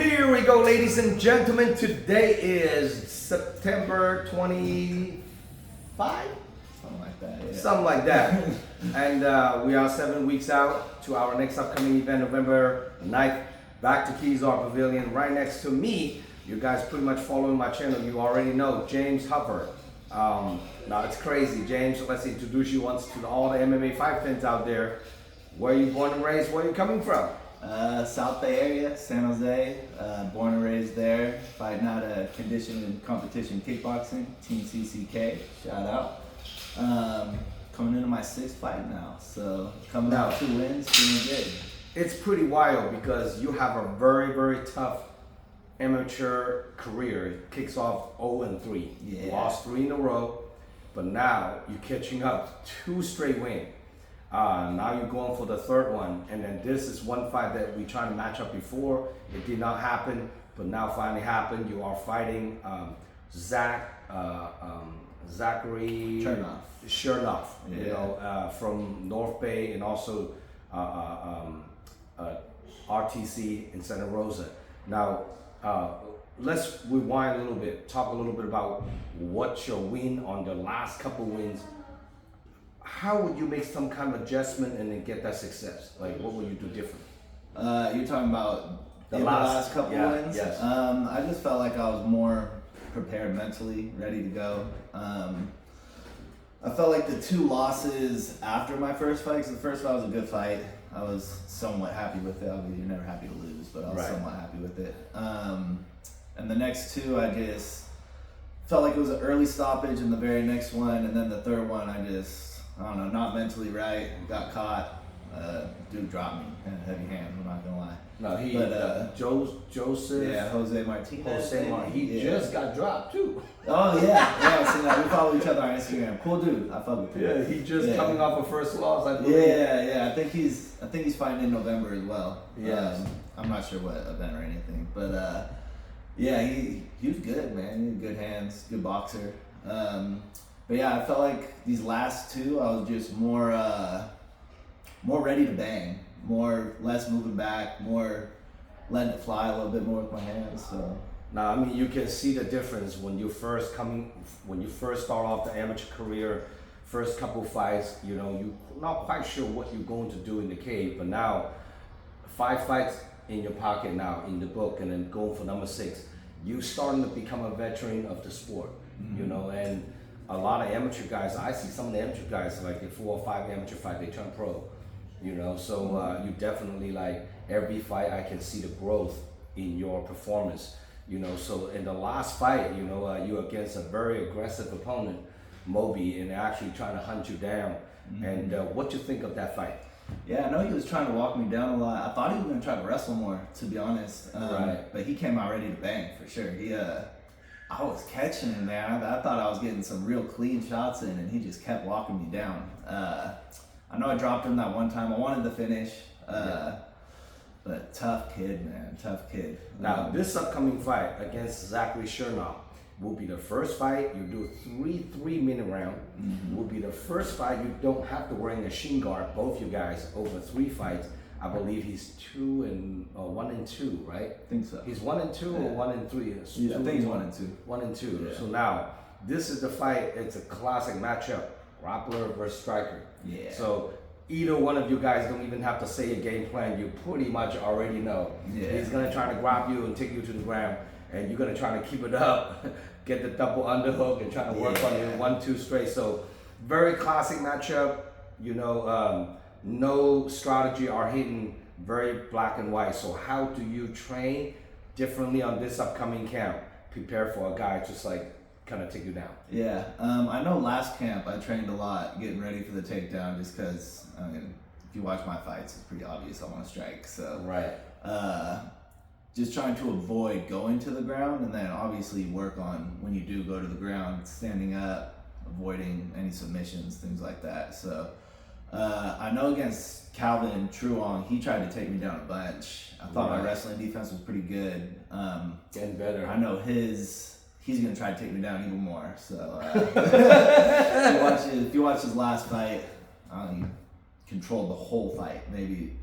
Here we go, ladies and gentlemen. Today is September 25? Something like that, yeah. Something like that. And we are 7 weeks out to our next upcoming event, November 9th, back to Keys Art Pavilion. Right next to me, you guys pretty much following my channel, you already know, James Huffer. Now it's crazy. James, let's introduce you once to all the MMA fight fans out there. Where are you born and raised? Where are you coming from? South Bay area, San Jose, born and raised there, fighting out a conditioning and competition kickboxing, Team CCK, shout out. Coming into my 6th fight now, so coming out 2 wins, feeling good. It's pretty wild because you have a very, very tough amateur career. It kicks off 0-3. Yeah. You lost 3 in a row, but now you're catching up 2 straight wins. Now you're going for the 3rd one, and then this is one fight that we tried to match up before. It did not happen, but now finally happened. You are fighting Zachary Chernoff, yeah. you know, from North Bay, and also RTC in Santa Rosa. Now, let's rewind a little bit. Talk a little bit about what's your win on the last couple wins. How would you make some kind of adjustment and then get that success? Like, what would you do different? You're talking about the last couple wins? Yes. I just felt like I was more prepared mentally, ready to go. I felt like the 2 losses after my first fight, because the first fight was a good fight. I was somewhat happy with it. Obviously, you're never happy to lose, but I was somewhat happy with it. And the next 2, I just felt like it was an early stoppage in the very next one, and then the 3rd one, I don't know, not mentally right, got caught. Dude dropped me, kind of heavy hand, I'm not gonna lie. No, Joseph. Yeah, Jose Martinez. He just got dropped too. Oh yeah, so we follow each other on Instagram. Cool dude, I fuck with him. Yeah, he just coming off a first loss, I believe. Yeah. I think he's fighting in November as well. Yes. I'm not sure what event or anything, but yeah, he was good, man. He had good hands, good boxer. But yeah, I felt like these last 2, I was just more ready to bang, less moving back, more letting it fly a little bit more with my hands. So now, I mean, you can see the difference when you first start off the amateur career, first couple fights. You know, you're not quite sure what you're going to do in the cage, but now 5 fights in your pocket now in the book, and then going for number 6, you starting to become a veteran of the sport. Mm-hmm. You know, and a lot of amateur guys, I see some of the amateur guys, like in 4 or 5 amateur fight, they turn pro, you know, so you definitely, like, every fight I can see the growth in your performance, you know. So in the last fight, you know, you're against a very aggressive opponent, Moby, and they're actually trying to hunt you down. Mm-hmm. And what you think of that fight? Yeah, I know he was trying to walk me down a lot. I thought he was going to try to wrestle more, to be honest. Right. But he came out ready to bang, for sure. I was catching him, man. I thought I was getting some real clean shots in, and he just kept walking me down. I know I dropped him that one time. I wanted to finish, but tough kid, man. Tough kid. Now, this upcoming fight against Zachary Chernoff will be the first fight. You do a 3-minute round. Mm-hmm. Will be the first fight you don't have to wear a shin guard. Both you guys over 3 fights. I believe he's 1 and 2, right? I think so. He's 1 and 2 or 1 and 3? Yeah, I think he's 1 and 2. 1 and 2. Yeah. So now, this is the fight. It's a classic matchup. Grappler versus striker. Yeah. So either one of you guys don't even have to say a game plan. You pretty much already know. Yeah. He's gonna try to grab you and take you to the ground, and you're gonna try to keep it up, get the double underhook, and try to work on your 1-2 straight. So very classic matchup. You know, no strategy are hidden, very black and white. So how do you train differently on this upcoming camp? Prepare for a guy just like kind of take you down. Yeah, I know last camp I trained a lot getting ready for the takedown, just because, I mean, if you watch my fights, it's pretty obvious I want to strike. So right. Just trying to avoid going to the ground, and then obviously work on, when you do go to the ground, standing up, avoiding any submissions, things like that. So I know against Calvin Truong, he tried to take me down a bunch. I thought my wrestling defense was pretty good. Getting better. I know he's gonna try to take me down even more. So if you watch his last fight, he controlled the whole fight, maybe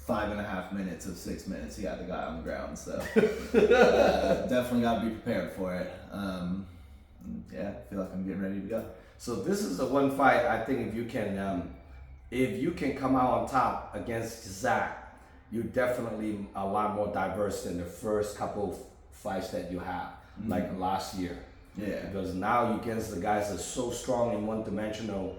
5.5 minutes of 6 minutes, he had the guy on the ground. So definitely got to be prepared for it. Yeah, I feel like I'm getting ready to go. So this is the one fight I think if you can come out on top against Zach, you're definitely a lot more diverse than the first couple of fights that you have, like last year. Yeah. Because now you against the guys that are so strong in one dimensional,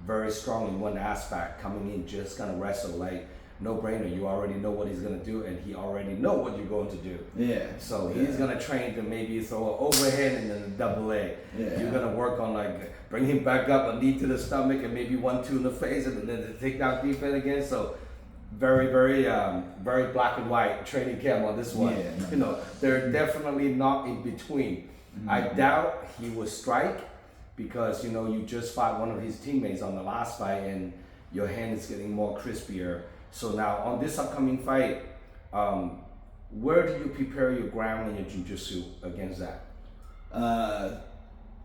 very strong in one aspect, coming in just gonna wrestle like no brainer. You already know what he's gonna do, and he already know what you're going to do. Yeah. So he's gonna train to maybe throw an overhead and then a double leg. Yeah. You're gonna work on like bring him back up, a knee to the stomach, and maybe 1-2 in the face, and then the takedown defense again. So very, very, very black and white training camp on this one. Yeah, You know, they're definitely not in between. I doubt he will strike because you know you just fought one of his teammates on the last fight, and your hand is getting more crispier. So now on this upcoming fight, where do you prepare your ground and your jiu-jitsu against that?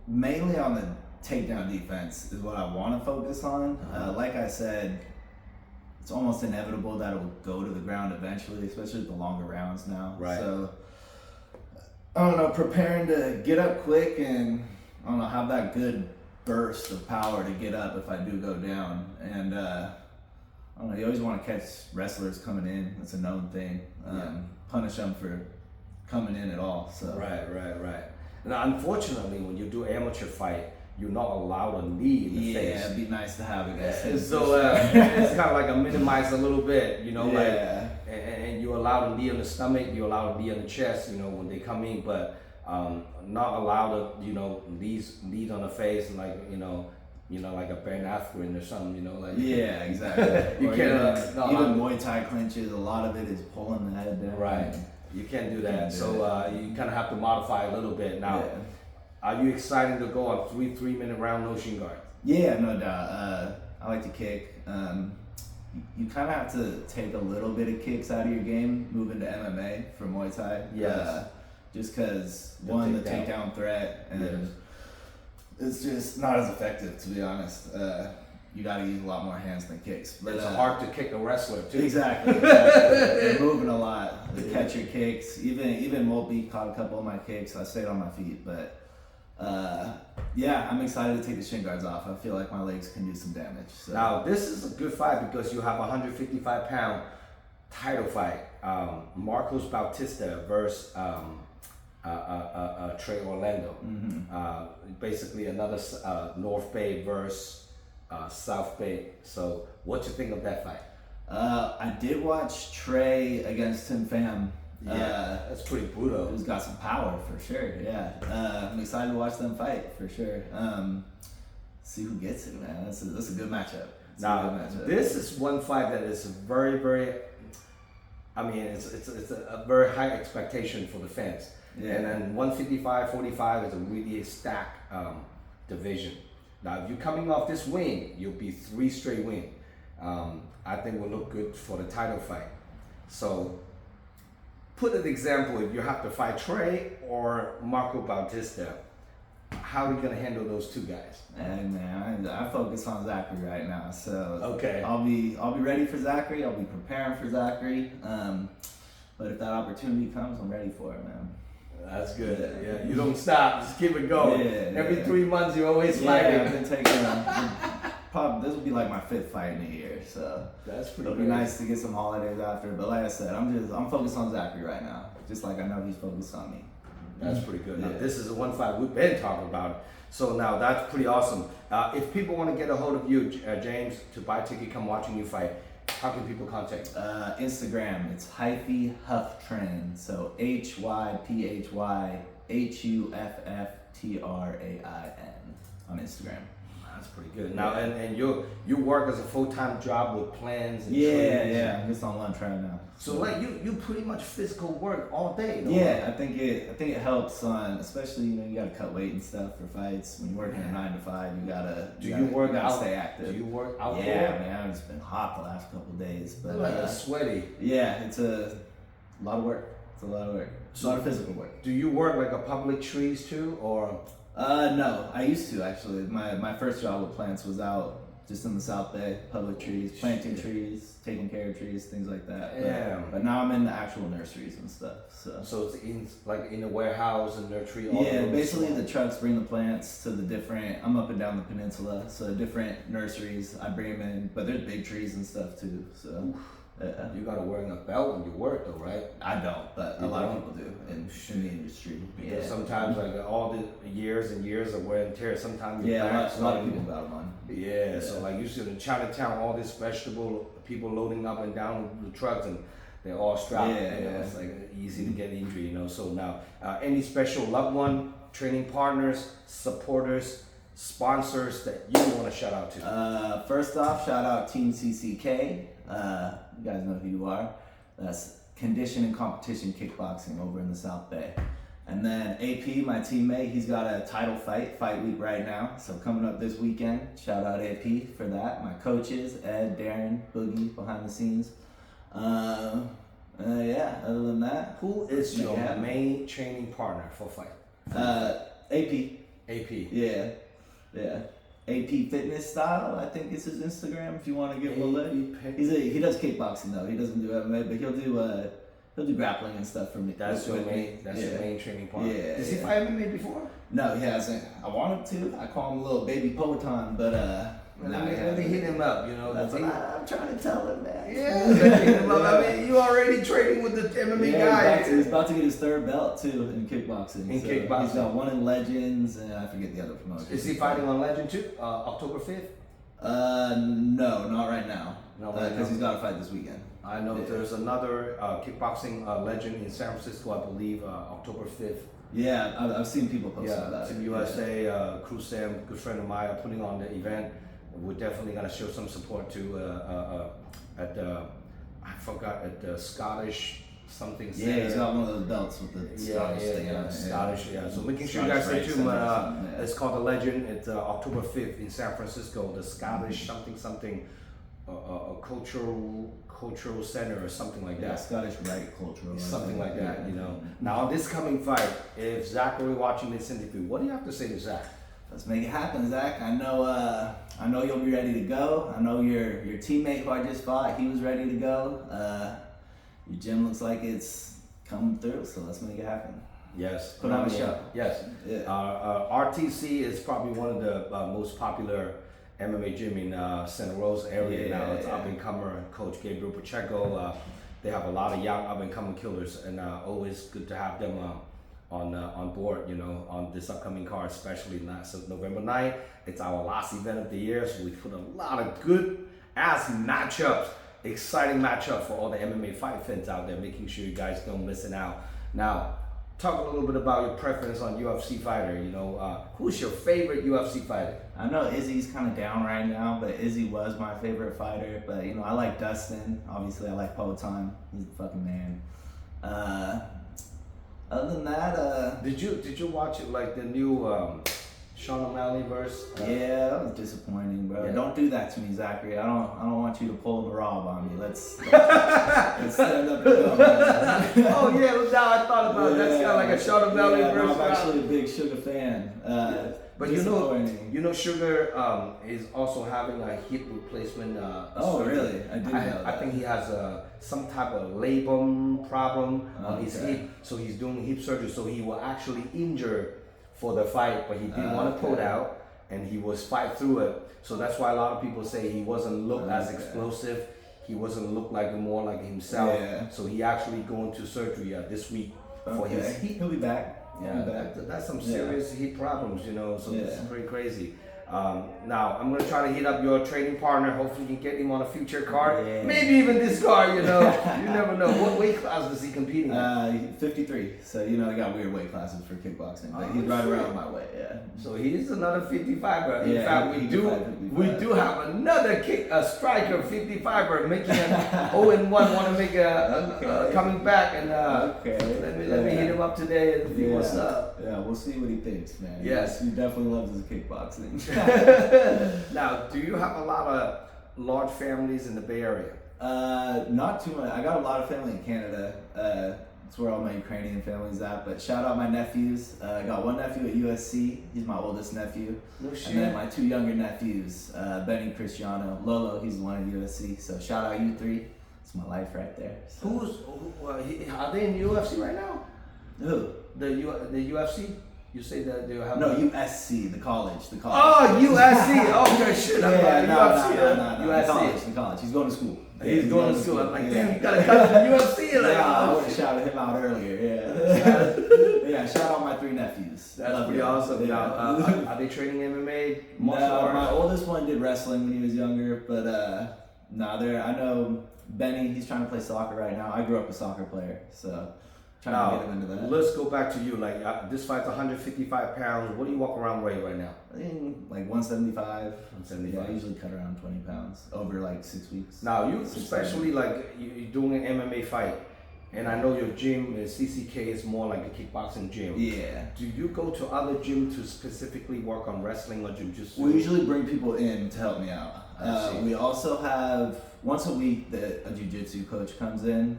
Mainly on the takedown defense is what I want to focus on. Like I said, it's almost inevitable that it will go to the ground eventually, especially with the longer rounds now. Right. So, I don't know, preparing to get up quick and, I don't know, have that good burst of power to get up if I do go down. And, I don't know, you always want to catch wrestlers coming in. That's a known thing. Punish them for coming in at all. So. Right. Now, unfortunately, when you do amateur fight, you're not allowed a knee in the face. Yeah, it'd be nice to have it. So it's kind of like a minimize a little bit, you know, yeah. like, and you allow a knee on the stomach, you allow a knee on the chest, you know, when they come in, but not allowed to, you know, knees on the face, like, you know, like a Ben Askren or something, you know, like. Yeah, exactly. You can't. Even Muay Thai clinches, a lot of it is pulling the head down. Right. You can't do that. So you kind of have to modify a little bit now. Yeah. Are you excited to go on 3-minute round no shin guard? Yeah, no doubt. I like to kick. You kind of have to take a little bit of kicks out of your game, moving to MMA for Muay Thai. Yes. Just because, the takedown threat, and it's just not as effective, to be honest. You got to use a lot more hands than kicks. But it's hard to kick a wrestler, too. Exactly. They're moving a lot. The catch your kicks. Even Moltby caught a couple of my kicks. I stayed on my feet, but I'm excited to take the shin guards off. I feel like my legs can do some damage. So. Now, this is a good fight because you have a 155-pound title fight. Marcos Bautista versus Trey Orlando. Basically another North Bay versus South Bay. So what you think of that fight? I did watch Trey against Tim Pham. Yeah, that's pretty brutal. He's got some power for sure. Yeah, I'm excited to watch them fight for sure. See who gets it, man. That's a good matchup. This is one fight that is very, very. I mean, it's a very high expectation for the fans. Yeah. And then 155-45 is a really stacked division. Now, if you're coming off this win, you'll be 3 straight wins. I think will look good for the title fight. So. Put an example, if you have to fight Trey or Marco Bautista, how are you going to handle those two guys? And man, I focus on Zachary right now, so okay. I'll be ready for Zachary. I'll be preparing for Zachary. But if that opportunity comes, I'm ready for it, man. That's good. Yeah, you don't stop. Just keep it going. Every 3 months, you always fighting. I've been taking. Probably this will be like my 5th fight in a year, so that's pretty. It'll be nice to get some holidays after. But like I said, I'm focused on Zachary right now, just like I know he's focused on me. That's pretty good. Now, this is the one fight we've been talking about. So now that's pretty awesome. If people want to get a hold of you, James, to buy a ticket, come watching you fight, how can people contact you? Instagram, it's Hyphy Hufftrain. So HYPHYHUFFTRAIN on Instagram. That's pretty good. Now, and you work as a full-time job with plans and Yeah, I'm just on lunch right now. So like you pretty much physical work all day, though. Yeah, I think it helps on, especially, you gotta cut weight and stuff for fights. When you're working a 9 to 5, you gotta stay active. Do you work outdoor? Yeah, man, it's been hot the last couple of days, but like sweaty. Yeah, it's a lot of work. It's a lot of work. It's a lot of physical work. Do you work like a public trees too, or? No, I used to actually. My first job with plants was out just in the South Bay, public trees, planting trees, taking care of trees, things like that. Yeah. But now I'm in the actual nurseries and stuff. So it's in a warehouse and nursery. All Yeah, over basically the the trucks bring the plants to the different. I'm up and down the peninsula, so different nurseries. I bring them in, but there's big trees and stuff too. So. You gotta wearing a belt when you work though, right? I don't, but a lot of people do in the industry. Because sometimes like all the years and years of wear and tear, sometimes your a back's lot of like- people got them on. Yeah, so like you see in Chinatown, all this vegetable people loading up and down the trucks, and they're all strapped. Yeah, you know, yeah. it's like easy to get injury. You know, so now any special loved one, training partners, supporters, sponsors that you want to shout out to? First off, shout out Team CCK. You guys know who you are. That's Condition and Competition Kickboxing over in the South Bay. And then AP, my teammate, he's got a title fight week right now. So coming up this weekend, shout out AP for that. My coaches, Ed, Darren, Boogie, behind the scenes. Yeah, other than that. Who is your main training partner for fight? AP. AP. Yeah. AP Fitness Style, I think is his Instagram. If you want to give him a look, he does kickboxing though. He doesn't do MMA, but he'll do grappling and stuff for me. That's your main. That's your main training partner. Yeah. Does he fight MMA before? No, he hasn't. I want him to. I call him a little baby Poeton, but let me hit him up. You know, that's what I'm trying to tell him, man. Yeah, let me hit him up. I mean, you already training with the MMA guy. He's about to get his third belt too in kickboxing. Kickboxing, he's got one in Legends, and I forget the other promotion. Is he fighting on Legend too? October 5th? No, not right now. Because he's got a fight this weekend. I know there's another kickboxing legend in San Francisco, I believe, October 5th. Yeah, I've seen people post about Team it. USA, Crew Sam, good friend of mine, are putting on the event. We're definitely gonna show some support to at the Scottish something. Yeah, he's got one of those belts with the Scottish thing on it. Scottish. Yeah. So making sure you guys stay tuned. It's called the Legend. It's October 5th in San Francisco. The Scottish something a cultural center or something like that. Yeah, Scottish Rite Cultural. Something like that, you know. Now this coming fight, if Zachary watching this interview, what do you have to say to Zach? Let's make it happen, Zach. I know you'll be ready to go. I know your teammate who I just fought, he was ready to go. Your gym looks like it's coming through, so let's make it happen. Yes. Put on a show. Yes. Yeah. RTC is probably one of the most popular MMA gym in Santa Rosa area now. It's up and comer. Coach Gabriel Pacheco. They have a lot of young up and coming killers, and always good to have them on board. You know, on this upcoming card, especially November 9th. It's our last event of the year, so we put a lot of good ass matchups, exciting matchup for all the MMA fight fans out there, making sure you guys don't miss it out. Now, talk a little bit about your preference on UFC fighter. You know, who's your favorite UFC fighter? I know Izzy's kind of down right now, but Izzy was my favorite fighter. But you know, I like Dustin. Obviously, I like Poeton. He's the fucking man. Other than that, did you watch it like the new Sean O'Malley verse? Yeah, that was disappointing, bro. Yeah. Don't do that to me, Zachary. I don't want you to pull the rob on me. Let's stand up and go, man. Oh yeah, now I thought about it. That's kind of like a Sean O'Malley verse. I'm actually a big Sugar fan. But you know, Sugar is also having a hip replacement. Surgery. Really? I didn't know that. I think he has some type of labrum problem on his hip, so he's doing hip surgery. So he will actually injure for the fight, but he didn't want to pull it out, and he was fight through it. So that's why a lot of people say he wasn't look as explosive. He wasn't look like more like himself. Yeah. So he actually going to surgery this week for his hip. He'll be back. Yeah, that's some serious hip problems, you know, so this is pretty crazy. Now, I'm going to try to hit up your training partner. Hopefully you can get him on a future card. Yeah. Maybe even this card, you know. You never know. What weight class does he compete in? 53. So, you know, they got weird weight classes for kickboxing. But he's right around my weight, So he's another 55er. In fact, we do have another striker 55er making an 0-1, want to make coming back. And let me hit him up today and see what's up. Yeah, we'll see what he thinks, man. Yes. He definitely loves his kickboxing. Now, do you have a lot of large families in the Bay Area? Not too much. I got a lot of family in Canada. It's where all my Ukrainian family's at. But shout out my nephews. I got one nephew at USC. He's my oldest nephew. No shit. And then my 2 younger nephews, Benny Cristiano. Lolo, he's the one at USC. So shout out you 3. It's my life right there. So. Are they in UFC right now? Who? The UFC? You say that they have No, USC, the college. Oh, USC. Okay, shit. Yeah, UFC. no, USC. the college. He's going to school. He's going to school. I'm like, damn, you gotta cut to UFC. Like, I would have shouted him out earlier. Yeah. Yeah. Shout out my 3 nephews. That's pretty awesome. Yeah. Now, are they training MMA? No, my oldest one did wrestling when he was younger, but I know Benny. He's trying to play soccer right now. I grew up a soccer player, so. Trying to get him into that. Let's go back to you. Like this fight's 155 pounds. What do you walk around weight right now? I think like 175. 175. Yeah, I usually cut around 20 pounds over like 6 weeks. Now you, especially like you're doing an MMA fight, and I know your gym is CCK is more like a kickboxing gym. Yeah. Do you go to other gyms to specifically work on wrestling or jujitsu? We usually bring people in to help me out. We also have once a week that a jiu-jitsu coach comes in.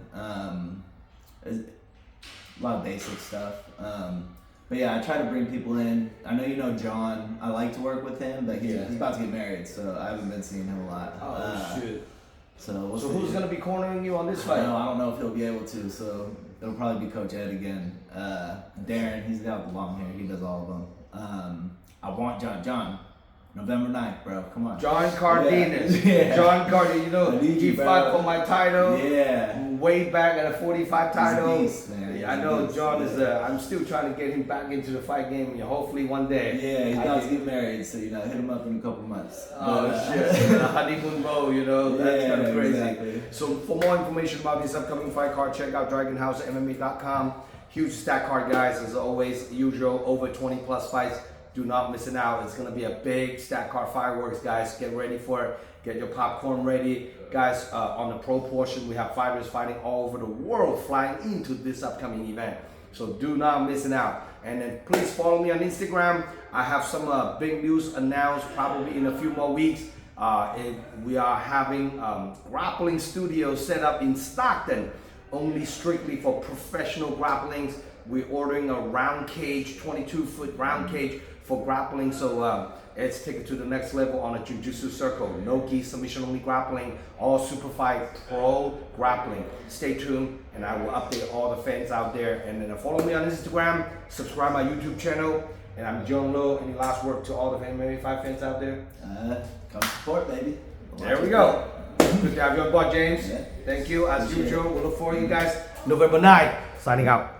A lot of basic stuff. But yeah, I try to bring people in. I know you know John. I like to work with him, but he's about to get married, so I haven't been seeing him a lot. Oh shit. So who's gonna be cornering you on this fight? I don't know if he'll be able to, so it'll probably be Coach Ed again. Darren, he's got the long hair. He does all of them. I want John. November 9th, bro. Come on. John Cardenas. Yeah. John Cardenas, you know, he fought for my title. Yeah. Way back at a 45 title. He's a beast, man. Yeah, I know John is I'm still trying to get him back into the fight game, and hopefully one day. Yeah, he's about to get married, so hit him up in a couple months. Shit. The honeymoon bow, that's kind of crazy. Exactly. So for more information about this upcoming fight card, check out DragonHouseMMA.com. Huge stack card, guys, as always, usual, over 20 plus fights. Do not miss it out. It's going to be a big stack card fireworks, guys. Get ready for it. Get your popcorn ready. Guys, on the pro portion, we have fighters fighting all over the world flying into this upcoming event. So do not miss it out. And then please follow me on Instagram. I have some big news announced probably in a few more weeks. We are having grappling studios set up in Stockton, only strictly for professional grapplings. We're ordering a round cage, 22-foot round cage for grappling, so let's take it to the next level on a jiu-jitsu circle. No gi, submission only grappling, all super fight pro grappling. Stay tuned, and I will update all the fans out there. And then follow me on Instagram, subscribe my YouTube channel, and I'm Zhong Lo. Any last word to all the MMA fight fans out there? Come support, baby. There we go. Good to have you on board, James. Yeah. Thank you. As usual, we'll look for you guys November 9th. Signing out.